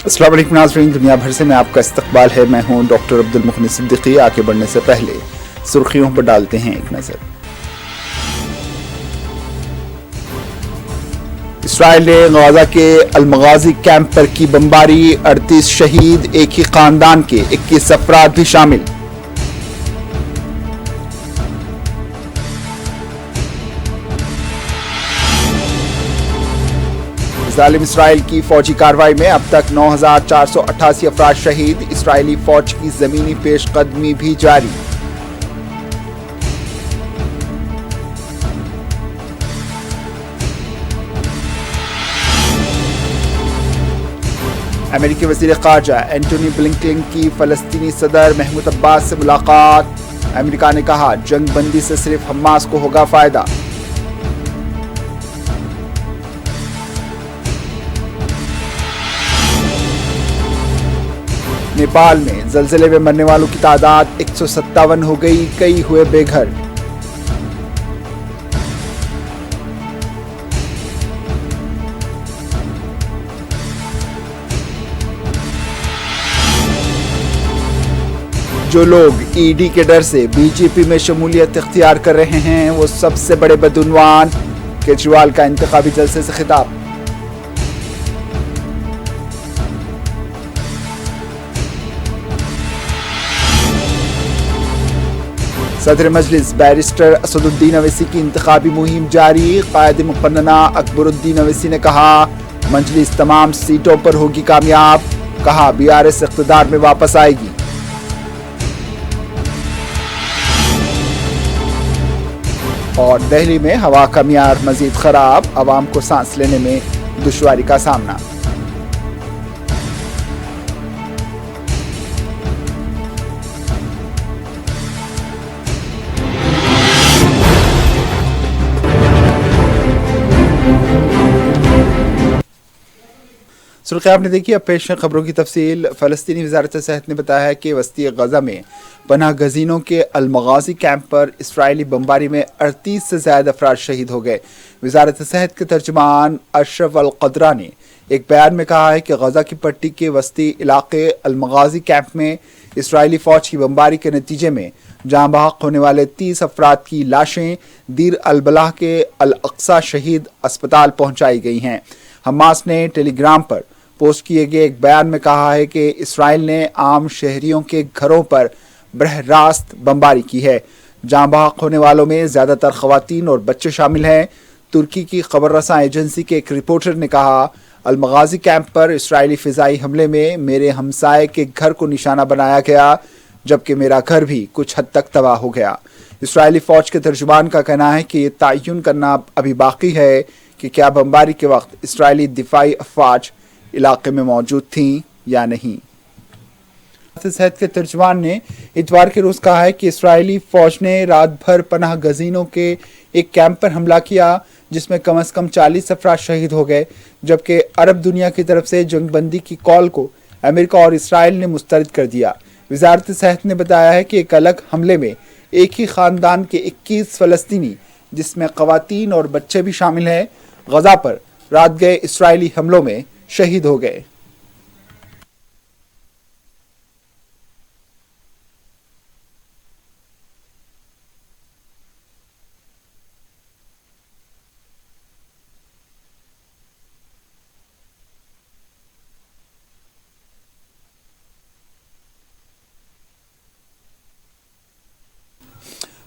अस्सलाम वालेकुम नाज़रीन, दुनिया भर से मैं आपका इस्तकबाल है। मैं हूं डॉक्टर अब्दुल मुखनी सिद्दीकी। आगे बढ़ने से पहले सुर्खियों पर डालते हैं एक नज़र। इसराइल ने गाजा के अल-मगाज़ी कैंप पर की बमबारी, 38 शहीद, एक ही खानदान के 21 अफराद भी शामिल। जालिम इसराइल की फौजी कार्रवाई में अब तक 9,488 अफराद शहीद, इसराइली फौज की जमीनी पेशकदमी भी जारी। अमेरिकी वज़ीर ख़ारजा एंटोनी ब्लिंकन की फ़लस्तीनी सदर महमूद अब्बास से मुलाकात। अमेरिका ने कहा, जंग बंदी से सिर्फ हमास को होगा फायदा। नेपाल में जलजिले में मरने वालों की तादाद 157 हो गई, कई हुए बेघर। जो लोग ईडी के डर से बीजेपी में शमूलियत इख्तियार कर रहे हैं, वो सबसे बड़े बदउनवान। केजरीवाल का इंतखाबी जलसे से खिताब। सदर मजलिस बैरिस्टर असदुद्दीन अवैसी की इंतखाबी मुहिम जारी। कायद मुकन्नना अकबरुद्दीन अवैसी ने कहा, मजलिस तमाम सीटों पर होगी कामयाब। कहा, बीआरएस इख्तिदार में वापस आएगी। और दिल्ली में हवा का मियार मजीद खराब, आवाम को सांस लेने में दुश्वारी का सामना। सुर्खियां आपने देखी, अब पेश है खबरों की तफसील। फ़लस्तीनी वज़ारत सेहत ने बताया है कि वस्ती गज़ा में पनाह गज़ीनों के अल-मगाज़ी कैंप पर इसराइली बमबारी में 38 से ज़्यादा अफराद शहीद हो गए। वज़ारत सेहत के तर्जुमान अशरफ अल-क़दरा ने एक बयान में कहा है कि गज़ा की पट्टी के वस्ती इलाके अल-मगाज़ी कैंप में इसराइली फ़ौज की बमबारी के नतीजे में जाँ बहक होने वाले 30 अफराद की लाशें दीर अल-बलाह के अल-अक़सा शहीद अस्पताल पहुँचाई गई हैं। हमास ने टेलीग्राम पर पोस्ट किए गए एक बयान में कहा है कि इसराइल ने आम शहरियों के घरों पर बरह रास्त बमबारी की है। जाँ बहक होने वालों में ज़्यादातर ख़वातीन और बच्चे शामिल हैं। तुर्की की खबर रसां एजेंसी के एक रिपोर्टर ने कहा, अल-मगाज़ी कैंप पर इसराइली फ़िज़ाई हमले में मेरे हमसाये के घर को निशाना बनाया गया, जबकि मेरा घर भी कुछ हद तक तबाह हो गया। इसराइली फ़ौज के तर्जुमान का कहना है कि ये तयन करना अभी बाकी है कि क्या बमबारी के वक्त इसराइली दिफाई अफवाज इलाके में मौजूद थी या नहीं। सेहत के तर्जुमान ने इतवार के रोज कहा है कि इसराइली फौज ने रात भर पनाह गजीनों के एक कैंप पर हमला किया, जिसमें कम से कम 40 अफराद शहीद हो गए, जबकि अरब दुनिया की तरफ से जंगबंदी की कॉल को अमेरिका और इसराइल ने मुस्तरद कर दिया। वजारत सेहत ने बताया है कि एक अलग हमले में एक ही खानदान के 21 फ़लस्तीनी, जिसमें ख़वातीन और बच्चे भी शामिल हैं, गजा पर रात गए इसराइली हमलों में शहीद हो गए।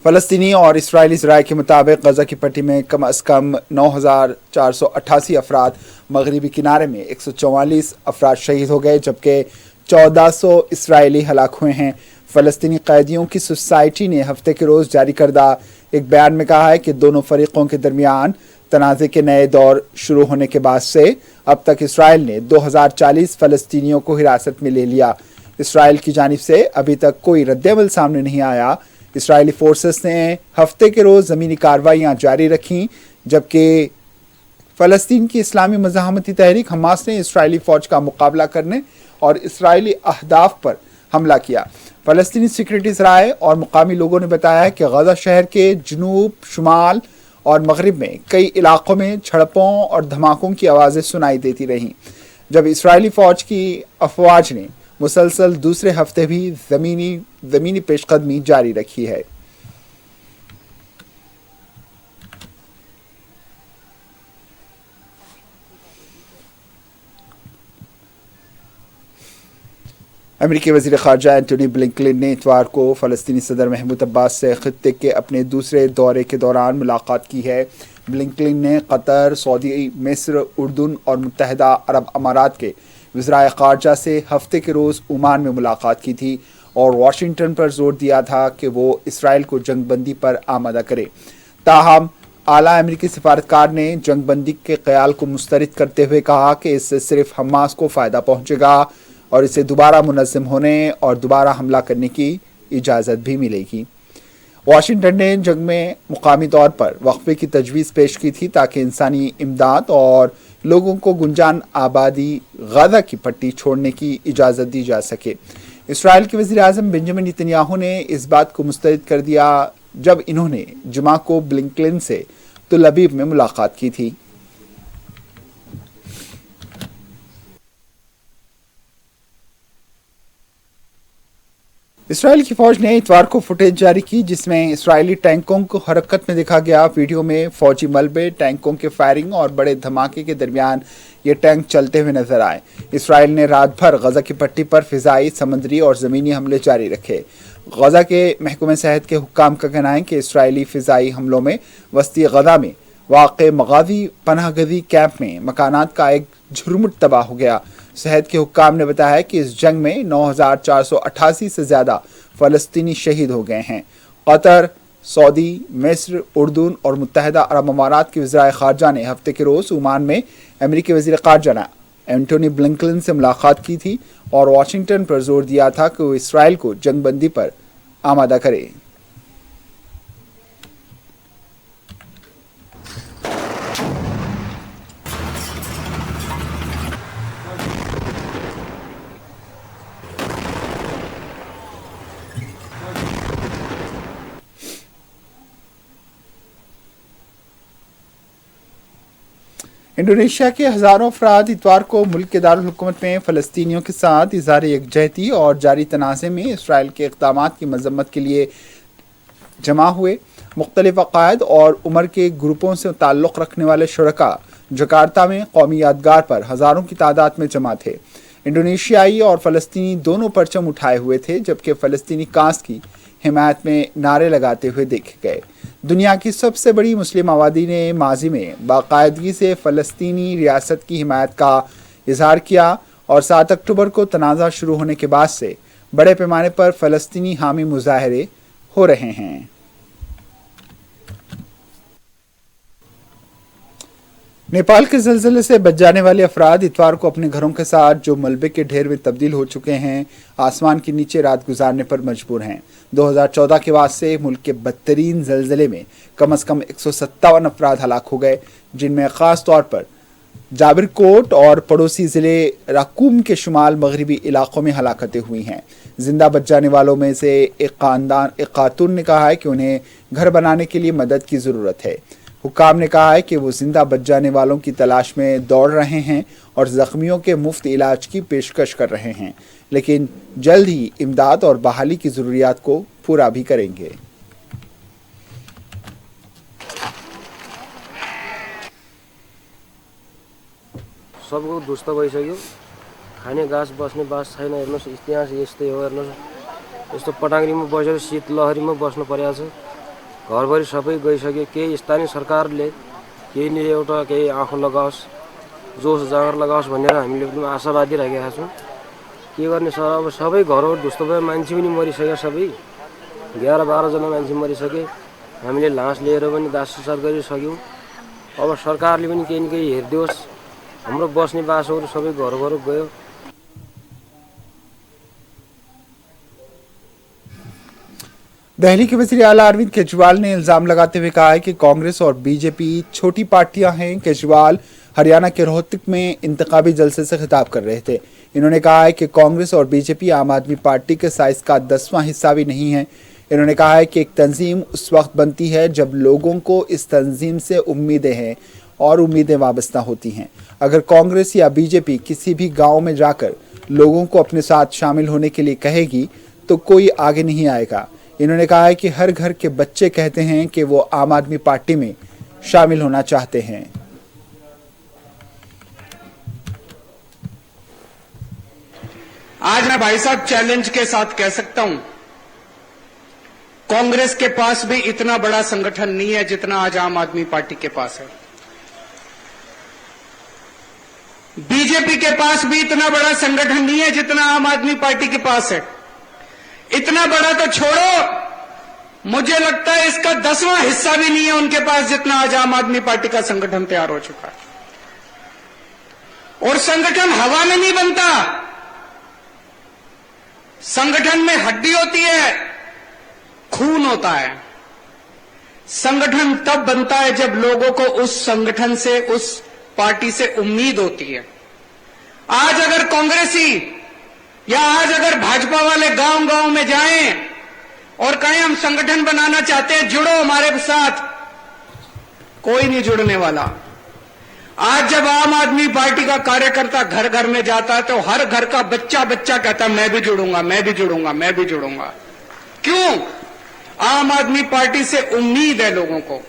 फ़लस्तीनी और इसराइली ज़राए के मुताबिक गजा की पट्टी में कम अज़ कम 9,488 अफराद, मगरबी किनारे में 144 अफराद शहीद हो गए, जबकि 1400 इसराइली हलाक हुए हैं। फ़लस्तीनी कैदियों की सोसाइटी ने हफ्ते के रोज़ जारी करदा एक बयान में कहा है कि दोनों फरीकों के दरमियान तनाज़े के नए दौर शुरू होने के बाद से अब तक इसराइल ने 2040 फ़लस्तीनियों को हिरासत में ले लिया। इसराइल की जानिब से अभी तक कोई रद्द-ए-अमल सामने नहीं आया। इसराइली फोर्सेस ने हफ्ते के रोज़ ज़मीनी कार्रवाइयाँ जारी रखी, जबकि फ़लस्तीन की इस्लामी मज़ाहमती तहरीक हमास ने इसराइली फ़ौज का मुकाबला करने और इसराइली अहदाफ पर हमला किया। फ़लस्तीनी सिक्योरिटी ज़राए और मुकामी लोगों ने बताया कि गजा शहर के जनूब, शुमाल और मगरिब में कई इलाकों में झड़पों और धमाकों की आवाज़ें सुनाई देती रहीं। जब इस्राएली फौज की अफवाज ने मुसलसल दूसरे हफ्ते भी जमीनी पेशकदमी जारी रखी है। अमेरिकी वज़ीर ख़ारजा एंटोनी ब्लिंकन ने इतवार को फ़लस्तीनी सदर महमूद अब्बास से ख़ित्ते के अपने दूसरे दौरे के दौरान मुलाकात की है। ब्लिंकन ने कतर, सऊदी, मिस्र, उर्दून और मुत्तहदा अरब अमारात के वज़राए ख़ारजा से हफ्ते के रोज़ ओमान में मुलाकात की थी और वाशिंगटन पर जोर दिया था कि वो इसराइल को जंगबंदी पर आमादा करे। ताहम आला अमेरिकी सिफारतकार ने जंगबंदी के ख्याल को मुस्तरद करते हुए कहा कि इससे सिर्फ हमास को फ़ायदा पहुँचेगा और इसे दोबारा मुनज़्ज़म होने और दोबारा हमला करने की इजाज़त भी मिलेगी। वाशिंगटन ने जंग में मुकामी तौर पर वक्फे की तजवीज़ पेश की थी ताकि इंसानी इमदाद और लोगों को गुंजान आबादी गज़ा की पट्टी छोड़ने की इजाज़त दी जा सके। इसराइल के वज़ीर आज़म बेंजामिन नेतन्याहू ने इस बात को मुस्तरद कर दिया जब इन्होंने जुमा को ब्लिंकन से तुल अबीब में मुलाकात की थी। इसराइल की फौज ने इतवार को फुटेज जारी की जिसमें इसराइली टैंकों को हरकत में देखा गया। वीडियो में फौजी मलबे, टैंकों के फायरिंग और बड़े धमाके के दरमियान ये टैंक चलते हुए नजर आए। इसराइल ने रात भर गजा की पट्टी पर फिजाई, समुद्री और ज़मीनी हमले जारी रखे। गजा के महकमे सेहत के हुक्काम का कहना है कि इसराइली फिजाई हमलों में वस्ती गजा में वाक़े मगाजी पनाहगज़ी कैंप में मकानात का एक झुरमुट तबाह हो गया। सेहत के हुक्काम ने बताया कि इस जंग में 9,488 से ज़्यादा फ़लस्तीनी शहीद हो गए हैं। कतर, सऊदी, मिस्र, उर्दून और मुत्तहदा अरब अमारात के वज़ीर ख़ारजा ने हफ्ते के रोज़ ओमान में अमेरिकी वज़ीर ख़ारजा एंटोनी ब्लिंकन से मुलाकात की थी और वाशिंगटन पर जोर दिया था कि वो इसराइल को जंगबंदी पर आमादा करे। इंडोनेशिया के हज़ारों अफराद इतवार को मुल्क के दारुल हुकूमत में फ़लस्तीनियों के साथ इज़हार यकजहती और जारी तनाज़े में इसराइल के इक़दामात की मज़म्मत के लिए जमा हुए। मुख्तलिफ़ अक़ायद और उम्र के ग्रुपों से ताल्लुक़ रखने वाले शुरका जकार्ता में कौमी यादगार पर हज़ारों की तादाद में जमा थे। इंडोनेशियाई और फ़लस्तीनी दोनों परचम उठाए हुए थे जबकि फ़लस्तीनी कास्ट की हिमायत में नारे लगाते हुए देखे गए। दुनिया की सबसे बड़ी मुस्लिम आबादी ने माजी में बाकायदगी से फ़लस्तीनी रियासत की हिमायत का इजहार किया और 7 अक्टूबर को तनाज़ा शुरू होने के बाद से बड़े पैमाने पर फ़लस्तीनी हामी मुजाहरे हो रहे हैं। नेपाल के ज़लज़ले से बच जाने वाले अफराद इतवार को अपने घरों के साथ जो मलबे के ढेर में तब्दील हो चुके हैं आसमान के नीचे रात गुजारने पर मजबूर हैं। 2014 के बाद से मुल्क के बदतरीन ज़लज़ले में कम अज़ कम 157 अफराद हलाक हो गए जिनमें ख़ास तौर पर जाबिरकोट और पड़ोसी ज़िले राकूम के शुमाल मगरबी इलाक़ों में हलाकतें हुई हैं। जिंदा बच जाने वालों में से एक खातून ने कहा है कि उन्हें घर बनाने के लिए मदद की ज़रूरत है। हुक्काम ने कहा है कि वो जिंदा बच जाने वालों की तलाश में दौड़ रहे हैं और ज़ख्मियों के मुफ्त इलाज की पेशकश कर रहे हैं, लेकिन जल्द ही इमदाद और बहाली की ज़रूरियात को पूरा भी करेंगे। सबको दुस्त भइसक्यो, खाने घाँस बस्ने बास छैन। हेर्नुहोस् इतिहास यस्तै हो। हेर्नुहोस् यस्तो पटाङ्ग्रीमा बसेर शीतलहरीमा बस्नु परेको छ। घरभरि सबै गइसक्यो। केही स्थानीय सरकारले केही नि एउटा केही आँखो लगाओस्, जोस जाँगर लगाओस् भनेर हामीले पनि आशावादी राखेका छौँ। के गर्ने सर, अब सबै घरहरू ध्वस्त भयो। मान्छे पनि मरिसक्यो, सबै 11-12 जना मान्छे मरिसके। हामीले लास लिएर पनि दाह संस्कार गरिसक्यौँ। अब सरकारले पनि केही न केही हेरिदियोस्। हाम्रो बस्ने बासहरू सबै घर गयो। दिल्ली के वज़ीर आला अरविंद केजरीवाल ने इल्ज़ाम लगाते हुए कहा है कि कांग्रेस और बीजेपी छोटी पार्टियां हैं। केजरीवाल हरियाणा के रोहतक में इंतखाबी जलसे से खिताब कर रहे थे। इन्होंने कहा है कि कांग्रेस और बीजेपी आम आदमी पार्टी के साइज का 10वां हिस्सा भी नहीं है। इन्होंने कहा है कि एक तंजीम उस वक्त बनती है जब लोगों को इस तंजीम से उम्मीदें हैं और उम्मीदें वाबस्ता होती हैं। अगर कांग्रेस या बीजेपी किसी भी गांव में जाकर लोगों को अपने साथ शामिल होने के लिए कहेगी तो कोई आगे नहीं आएगा। इन्होंने कहा है कि हर घर के बच्चे कहते हैं कि वो आम आदमी पार्टी में शामिल होना चाहते हैं। आज मैं भाई साहब चैलेंज के साथ कह सकता हूं, कांग्रेस के पास भी इतना बड़ा संगठन नहीं है जितना आज आम आदमी पार्टी के पास है। बीजेपी के पास भी इतना बड़ा संगठन नहीं है जितना आम आदमी पार्टी के पास है। इतना बड़ा तो छोड़ो, मुझे लगता है इसका 10वां हिस्सा भी नहीं है उनके पास जितना आज आम आदमी पार्टी का संगठन तैयार हो चुका है। और संगठन हवा में नहीं बनता, संगठन में हड्डी होती है, खून होता है। संगठन तब बनता है जब लोगों को उस संगठन से, उस पार्टी से उम्मीद होती है। आज अगर कांग्रेसी या आज अगर भाजपा वाले गांव गांव में जाएं और कहें हम संगठन बनाना चाहते हैं, जुड़ो हमारे साथ, कोई नहीं जुड़ने वाला। आज जब आम आदमी पार्टी का कार्यकर्ता घर घर में जाता है तो हर घर का बच्चा बच्चा कहता है मैं भी जुड़ूंगा, मैं भी जुड़ूंगा, मैं भी जुड़ूंगा। क्यों? आम आदमी पार्टी से उम्मीद है लोगों को।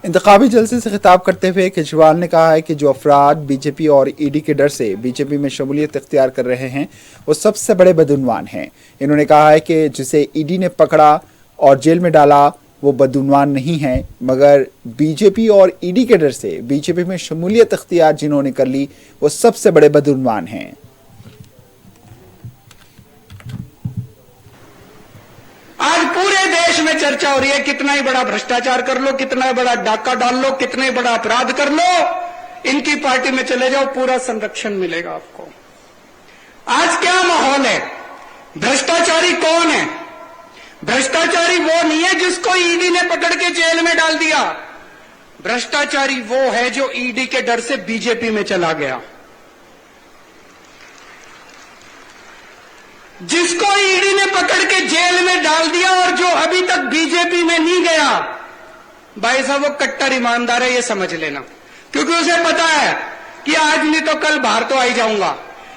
इंतखाबी जलसे से खिताब करते हुए केजरीवाल ने कहा है कि जो अफराद बीजेपी और ईडी के डर से बीजेपी में शमूलियत इख्तियार कर रहे हैं वो सबसे बड़े बदउनवान हैं। इन्होंने कहा है कि जिसे ईडी ने पकड़ा और जेल में डाला वो बदउनवान नहीं है, मगर बीजेपी और ईडी के डर से बीजेपी में शमूलियत इख्तियार जिन्होंने कर ली वो सबसे बड़े बदउनवान हैं। आज पूरे देश में चर्चा हो रही है, कितना ही बड़ा भ्रष्टाचार कर लो, कितना ही बड़ा डाका डाल लो, कितना ही बड़ा अपराध कर लो, इनकी पार्टी में चले जाओ, पूरा संरक्षण मिलेगा आपको। आज क्या माहौल है? भ्रष्टाचारी कौन है? भ्रष्टाचारी वो नहीं है जिसको ईडी ने पकड़ के जेल में डाल दिया। भ्रष्टाचारी वो है जो ईडी के डर से बीजेपी में चला गया। जिसको ईडी ने पकड़ के जेल में डाल दिया और जो अभी तक बीजेपी में नहीं गया, भाई साहब वो कट्टर ईमानदार है, ये समझ लेना। क्योंकि उसे पता है कि आज नहीं तो कल बाहर तो आ ही जाऊंगा।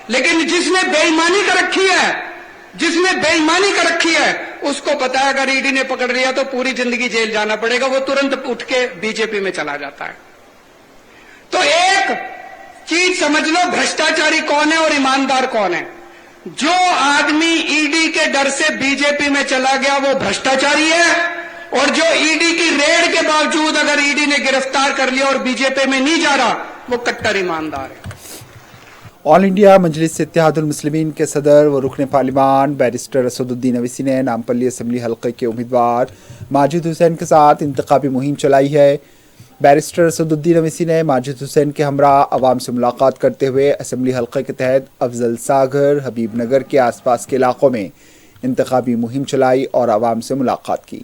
लेकिन जिसने बेईमानी कर रखी है, जिसने बेईमानी कर रखी है, उसको पता है अगर ईडी ने पकड़ लिया तो पूरी जिंदगी जेल जाना पड़ेगा, वो तुरंत उठ के बीजेपी में चला जाता है। तो एक चीज समझ लो, भ्रष्टाचारी कौन है और ईमानदार कौन है। जो आदमी ईडी के डर से बीजेपी में चला गया वो भ्रष्टाचारी है, और जो ईडी की रेड के बावजूद अगर ईडी ने गिरफ्तार कर लिया और बीजेपी में नहीं जा रहा, वो कट्टर ईमानदार है। ऑल इंडिया मजलिस इत्तेहादुल मुस्लिमीन के सदर व रुकन पार्लिमान बैरिस्टर असदुद्दीन अवैसी ने नामपल्ली असम्बली हल्के के उम्मीदवार माजिद हुसैन के साथ इंतखाबी मुहिम चलाई है। बैरिस्टर असदुद्दीन अवैसी ने माजिद हुसैन के हमरा आवाम से मुलाकात करते हुए असम्बली हल्के के तहत अफजल सागर, हबीब नगर के आसपास के इलाकों में इंतखाबी मुहिम चलाई और आवाम से मुलाकात की।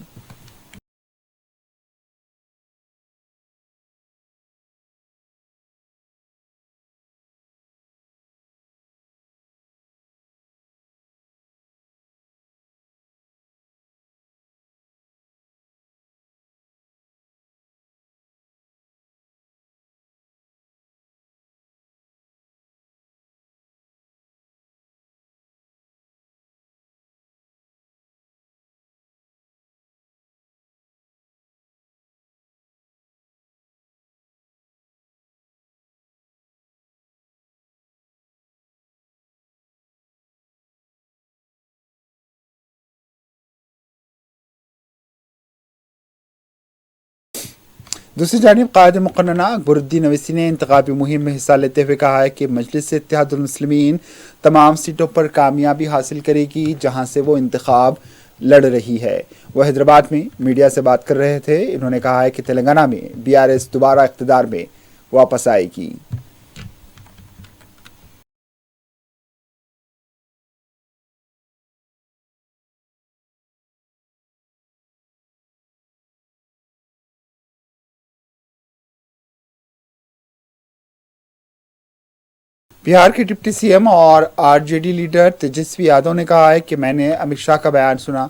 दूसरी जानिब कायद मुक़न्नना अकबरुद्दीन अवैसी ने इंतखाबी मुहिम में हिस्सा लेते हुए कहा है कि मजलिस इत्तेहादुल मुस्लिमीन तमाम सीटों पर कामयाबी हासिल करेगी जहां से वो इंतखाब लड़ रही है। वह हैदराबाद में मीडिया से बात कर रहे थे। इन्होंने कहा है कि तेलंगाना में बीआरएस दोबारा इक़्तिदार में वापस आएगी। बिहार के डिप्टी सीएम और आरजेडी लीडर तेजस्वी यादव ने कहा है कि मैंने अमित शाह का बयान सुना।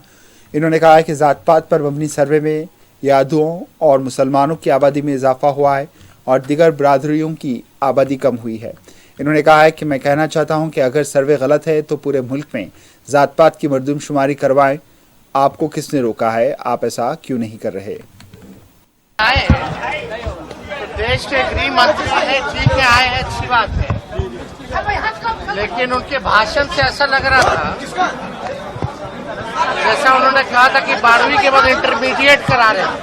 इन्होंने कहा है कि जात पात पर मबनी सर्वे में यादुओं और मुसलमानों की आबादी में इजाफा हुआ है और दिगर बरादरियों की आबादी कम हुई है। इन्होंने कहा है कि मैं कहना चाहता हूं कि अगर सर्वे गलत है तो पूरे मुल्क में जात पात की मरदूमशुमारी करवाएं। आपको किसने रोका है? आप ऐसा क्यों नहीं कर रहे? आए तो देश के गृह मंत्री है, ठीक है, आए हैं, अच्छी बात है, लेकिन उनके भाषण से ऐसा लग रहा था जैसा उन्होंने कहा था कि 12वीं के बाद इंटरमीडिएट करा रहे हैं,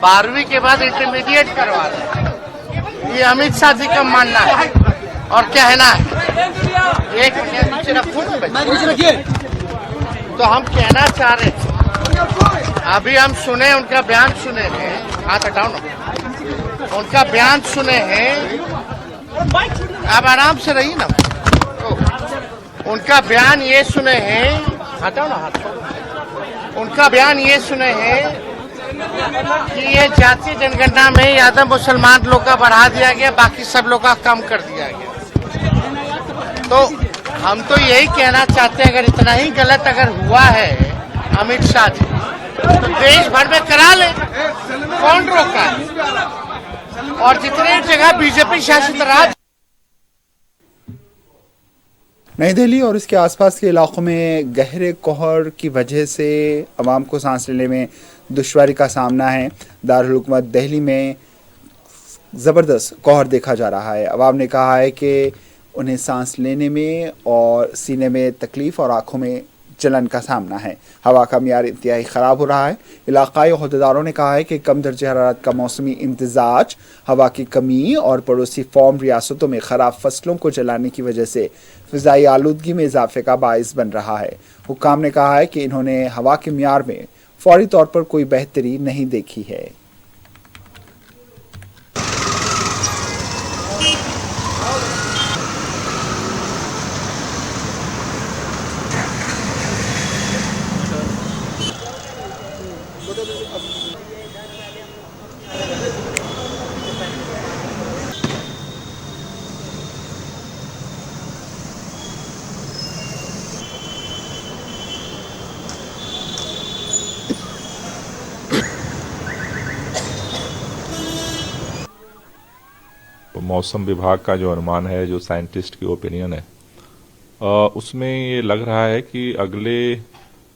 12वीं के बाद इंटरमीडिएट करवा रहे हैं। ये अमित शाह जी का मानना है और कहना है। एक मिनट नीचे रखिए। तो हम कहना चाह रहे हैं, अभी हम सुने, उनका बयान सुने हैं, हाथ हटाओ ना, उनका बयान सुने हैं, आप आराम से रहिए ना। तो उनका बयान ये सुने हैं, हटाओ ना हाथ, उनका बयान ये सुने हैं कि ये जातीय जनगणना में यादव मुसलमान लोग का बढ़ा दिया गया, बाकी सब लोग का कम कर दिया गया। तो हम तो यही कहना चाहते हैं, अगर इतना ही गलत अगर हुआ है अमित शाह जी, तो देश भर में करा ले, कौन रोका है? और जितने जगह बीजेपी शासित राज्य, नई दिल्ली और इसके आसपास के इलाकों में गहरे कोहर की वजह से आवाम को सांस लेने में दुश्वारी का सामना है। दारुल हुकूमत दिल्ली में ज़बरदस्त कोहर देखा जा रहा है। आवाम ने कहा है कि उन्हें सांस लेने में और सीने में तकलीफ और आंखों में जलन का सामना है। हवा का मियार इंतहाई ख़राब हो रहा है। इलाकाई अहदेदारों ने कहा है कि कम दर्जे हरारत का मौसमी इम्तिजाज, हवा की कमी और पड़ोसी फॉर्म रियासतों में ख़राब फसलों को जलाने की वजह से फ़िज़ाई आलूदगी में इजाफे का बाइस बन रहा है। हुक्काम ने कहा है कि इन्होंने हवा के मियार में फौरी तौर पर कोई बेहतरी नहीं देखी है। मौसम विभाग का जो अनुमान है, जो साइंटिस्ट की ओपिनियन है, उसमें ये लग रहा है कि अगले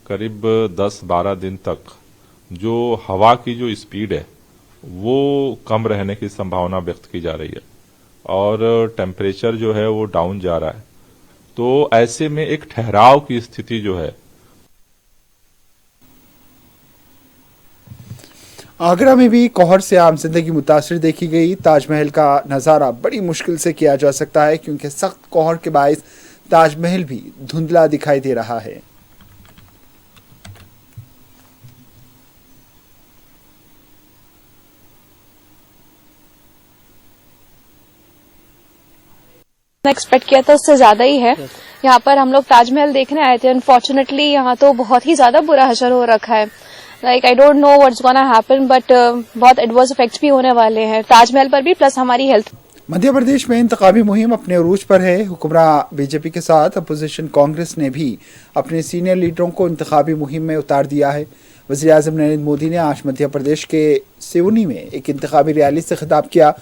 करीब 10-12 दिन तक जो हवा की जो स्पीड है वो कम रहने की संभावना व्यक्त की जा रही है और टेम्परेचर जो है वो डाउन जा रहा है। तो ऐसे में एक ठहराव की स्थिति जो है, आगरा में भी कोहर से आम जिंदगी मुतासिर देखी गई। ताजमहल का नज़ारा बड़ी मुश्किल से किया जा सकता है क्योंकि सख्त कोहर के बायस ताजमहल भी धुंधला दिखाई दे रहा है। एक्सपेक्ट किया था उससे ज्यादा ही है। यहाँ पर हम लोग ताजमहल देखने आए थे, अनफॉर्चुनेटली यहाँ तो बहुत ही ज्यादा बुरा हशर हो रखा है। Like I don't know what's gonna happen, but बहुत एडवर्स इफेक्ट्स भी होने वाले हैं ताजमहल पर भी, प्लस हमारी हेल्थ। मध्य प्रदेश में इंतखाबी मुहिम अपने उरूज पर है। हुक्मरान बीजेपी के साथ अपोजिशन कांग्रेस ने भी अपने सीनियर लीडरों को इंतखाबी मुहिम में उतार दिया है। वज़ीर आज़म नरेंद्र मोदी ने आज मध्य प्रदेश के सिवनी में एक इंतखाबी रैली से खिताब किया।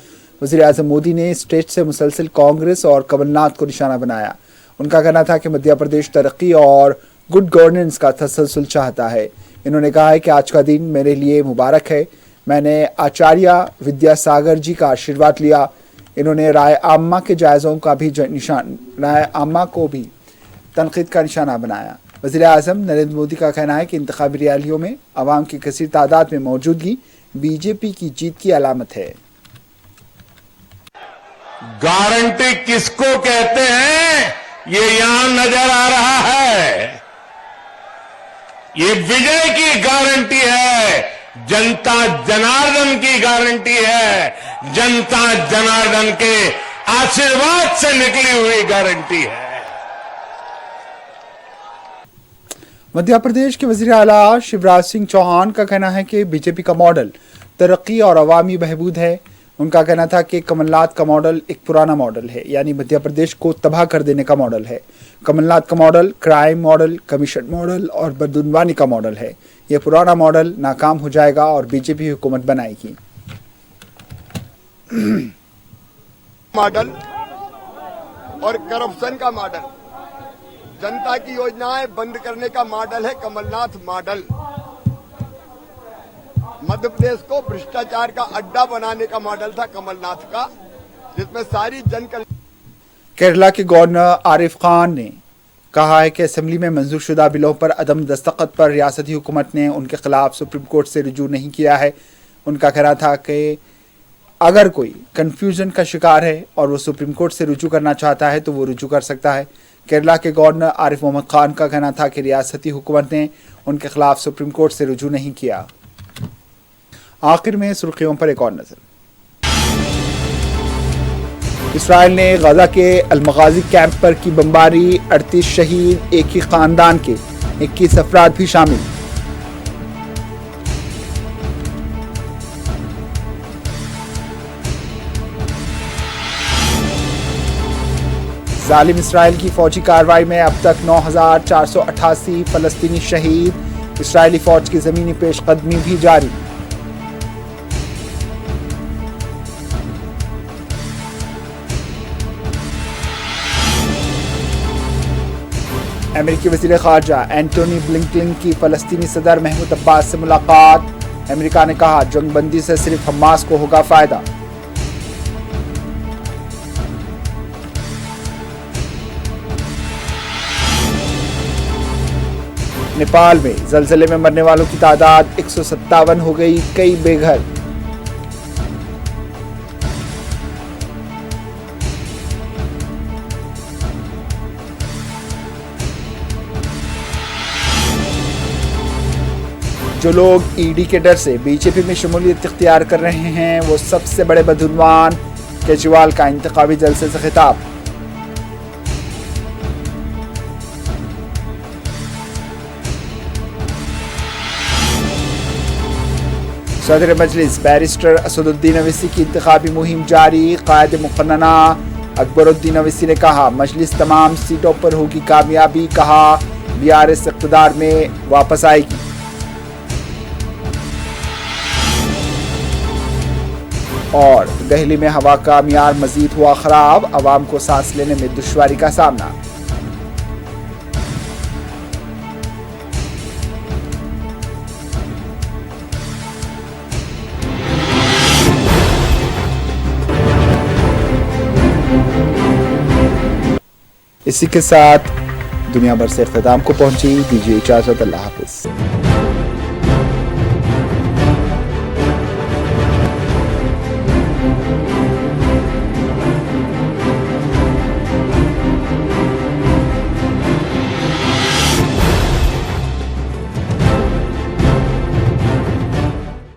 वज़ीर आज़म मोदी ने स्टेट से मुसलसल कांग्रेस और कमलनाथ को निशाना बनाया। उनका कहना था कि मध्य प्रदेश तरक्की और गुड गवर्नेंस का तसलसल चाहता है। इन्होंने कहा है कि आज का दिन मेरे लिए मुबारक है। मैंने आचार्य विद्यासागर जी का आशीर्वाद लिया। इन्होंने राय आम्मा के जायज़ों का भी राय आम्मा को भी तनकीद का निशाना बनाया। वज़ीर आज़म नरेंद्र मोदी का कहना है कि इंतखाबी रैलियों में आवाम की कसीर तादाद में मौजूदगी बीजेपी की जीत की अलामत है। गारंटी किसको कहते हैं ये यहां नजर आ रहा है। ये विजय की गारंटी है, जनता जनार्दन की गारंटी है, जनता जनार्दन के आशीर्वाद से निकली हुई गारंटी है। मध्य प्रदेश के वज़ीर आला शिवराज सिंह चौहान का कहना है कि बीजेपी का मॉडल तरक्की और अवामी बहबूद है। उनका कहना था कि कमलनाथ का मॉडल एक पुराना मॉडल है, यानी मध्य प्रदेश को तबाह कर देने का मॉडल है। कमलनाथ का model crime model, commission model और बदुनवानी का मॉडल है। यह पुराना मॉडल नाकाम हो जाएगा और बीजेपी हुकूमत बनाएगी। मॉडल और करप्शन का मॉडल, जनता की योजनाएं बंद करने का मॉडल है कमलनाथ मॉडल। मध्य प्रदेश को भ्रष्टाचार का अड्डा बनाने का मॉडल था कमलनाथ का, जिसमें सारी केरला के गवर्नर आरिफ खान ने कहा है कि असेंबली में मंजूरशुदा बिलों पर अदम दस्तखत पर रियासती हुकूमत ने उनके खिलाफ सुप्रीम कोर्ट से रुजू नहीं किया है। उनका कहना था कि अगर कोई कंफ्यूजन का शिकार है और वो सुप्रीम कोर्ट से रुजू करना चाहता है तो वो रुजू कर सकता है। केरला के गवर्नर आरिफ मोहम्मद खान का कहना था कि रियासती हुकूमत ने उनके खिलाफ सुप्रीम कोर्ट से रुजू नहीं किया। आखिर में सुर्खियों पर एक और नजर। इसराइल ने गजा के अलमगाजी कैंप पर की बमबारी, 38 शहीद, एक ही खानदान के 21 अफराद भी शामिल। जालिम इसराइल की फौजी कार्रवाई में अब तक 9,488 फलस्तीनी शहीद, इसराइली फौज की जमीनी पेशकदमी भी जारी। अमेरिकी वज़ीर ख़ारजा एंटोनी ब्लिंकन की फ़लस्तीनी सदर महमूद अब्बास से मुलाकात। अमेरिका ने कहा जंगबंदी से सिर्फ हमास को होगा फायदा। नेपाल में ज़लज़ले में मरने वालों की तादाद 157 हो गई, कई बेघर। जो लोग ईडी के डर से बीजेपी में शमूलियत इख्तियार कर रहे हैं वो सबसे बड़े बदुनवान। केजरीवाल का इंतखाबी जलसे से खिताब। सदर मजलिस बैरिस्टर असदुद्दीन अवैसी की इंतखाबी मुहिम जारी। कायद मुकन्नना अकबरुद्दीन अवैसी ने कहा मजलिस तमाम सीटों पर होगी कामयाबी। कहा बीआरएस इक़्तिदार में वापस आएगी। और दिल्ली में हवा का मियार मजीद हुआ खराब, आवाम को सांस लेने में दुश्वारी का सामना। इसी के साथ दुनिया भर से इख्तिताम को पहुंची। दीजिए इजाजत, अल्लाह हाफिज।